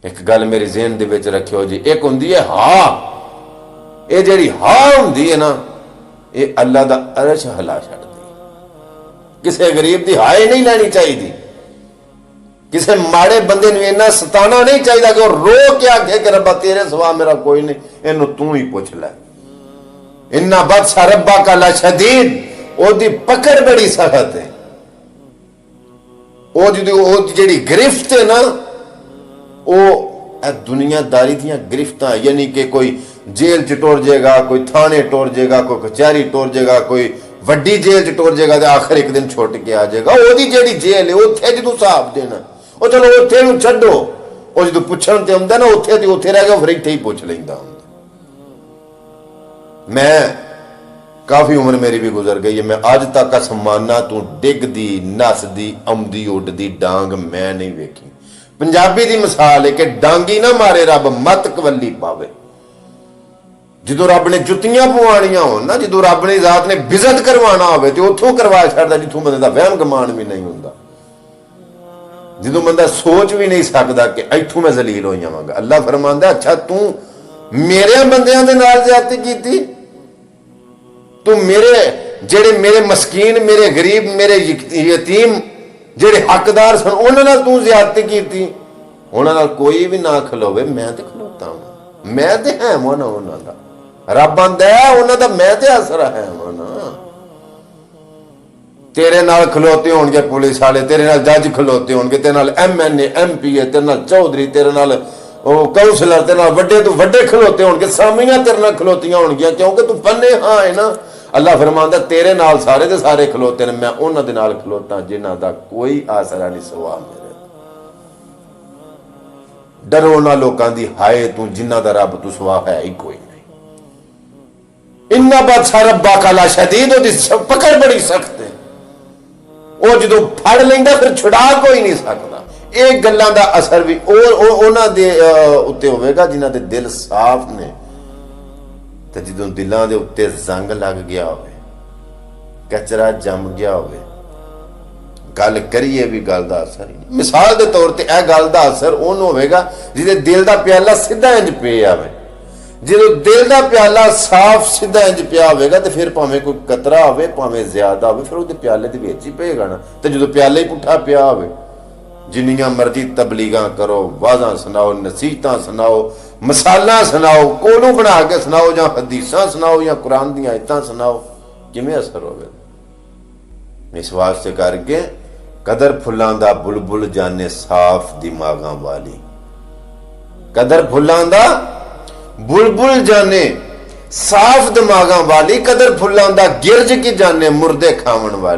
एक गल मेरे ज़हन दे विच रखियो जी, एक हुंदी है हा, ये जिहड़ी हा हुंदी है ना, ये अल्लाह दा अरश हिला छड्डदी। किसी गरीब की हाय नहीं लैनी चाहिए, किसी माड़े बंदे नूं इन्ना सताना नहीं चाहिए कि वह रो के आखे कि रब्बा तेरे सिवा मेरा कोई नहीं, इनू तू ही पुछ लै। इन्ना बदसा रब्बा का ला शदीद, ओदी पकड़ बड़ी सख्त है। जी गिरफ्त है ना, दुनियादारी दी गिरफ्त, यानी कि कोई जेल च टुर जाएगा, कोई थाने टुर जाएगा, कोई कचहरी टुर जाएगा, कोई वड्डी जेल च टुर जाएगा, तो आखिर एक दिन छुट के आ जाएगा। ओदी जेड़ी जेल है उत्थे जदों हिसाब देना, वो चलो उत्थे नूं छड्डो, वो जदों पुछण ते आउंदा ना उत्थे ते उत्थे रह गया, फिर इत्थे ही पुछ लैंदा हुंदा। मैं काफी उम्र मेरी भी गुजर गई है, मैं अज तक आसमाना तू डिगदी नसदी आउंदी उडदी डांग मैं नहीं वेखी। पंजाबी दी मिसाल है कि डांगी ना मारे रब मत कवली पावे। जो रब ने जुत्तियां पवानियां हो ना, जो रब ने जात ने बिजत करवाना हो तो उथों करवा छड्डदा जिथों बंदे दा वहम गमान भी नहीं हुंदा, जो बंदा सोच भी नहीं सकता कि इथों मैं जलील हो जावांगा। अल्लाह फरमांदा अच्छा तू मेरे बंदियां दे नाल ज्यादती कीती, तू मेरे जेड़े मेरे मस्कीन मेरे गरीब मेरे यतीम जेड़े हकदार सन उन्होंने तू ज्यादती की, उन्होंने कोई भी ना खलोवे मैं तो खलोता हूं, मैं तो है ना उन्होंने रब आंदा उन्होंने मैं तो आसरा है ना। तेरे नाल खलोते होंगे पुलिस वाले, तेरे नाल जज खलोते होंगे, तेरे नाल MNA MP तेरे नाल चौधरी, तेरे नाल काउंसलर, तेरे नाल वड्डे तो वड्डे खलोते होंगे, सामियां तेरे नाल खलोतियां होंगियां, क्योंकि तू पन्ने हाँ है ना। अल्लाह फरमांदा तेरे नाल सारे दे सारे खलोते ने, मैं उन्हां दे नाल खलोता जिन्हां दा कोई आसरा नहीं सिवा मेरे। डरो ना लोकां दी हाय तू जिन्हां दा रब तू सिवा है ही कोई नहीं। इन्ना बादशाह रब्बा का ला शदीद, ओदी पकड़ बड़ी सख्त है, वो जदों फड़ लैंदा फिर छुड़ा कोई नहीं सकदा। ये गल्लां दा असर भी उन्हां दे उत्ते होवेगा जिन्हां दे दिल साफ ने, तो जो दिलों के उत्ते जंग लग गया हो, कचरा जम गया हो, गल करिए भी गल का असर ही नहीं। मिसाल के तौर पर यह गल का असर उन होगा जिसे दिल का प्याला सीधा इंज पे आवे। जो दिल का प्याला साफ सीधा इंज पिया होगा तो फिर भावें कोई कतरा हो भावें ज्यादा हो, फिर वो प्याले के विच ही पेगा ना। तो जो प्याला ही पुठा पिया हो, जिन्नियां मर्जी तबलीगा करो, वाज़ां सुनाओ, नसीहतां सुनाओ, मसाला सुनाओ, कोलों बना के सुनाओ, या हदीसां सुनाओ, या कुरान दी आयतां सुनाओ, किवें असर होवे। इस वास्ते करके कदर फुल्लां दा बुलबुल जाने साफ दिमागां वाली, कदर फुल्लां दा बुलबुल जाने साफ दिमागां वाली, कदर फुल्लां दा गिरज की जाने मुर्दे खावन वाली।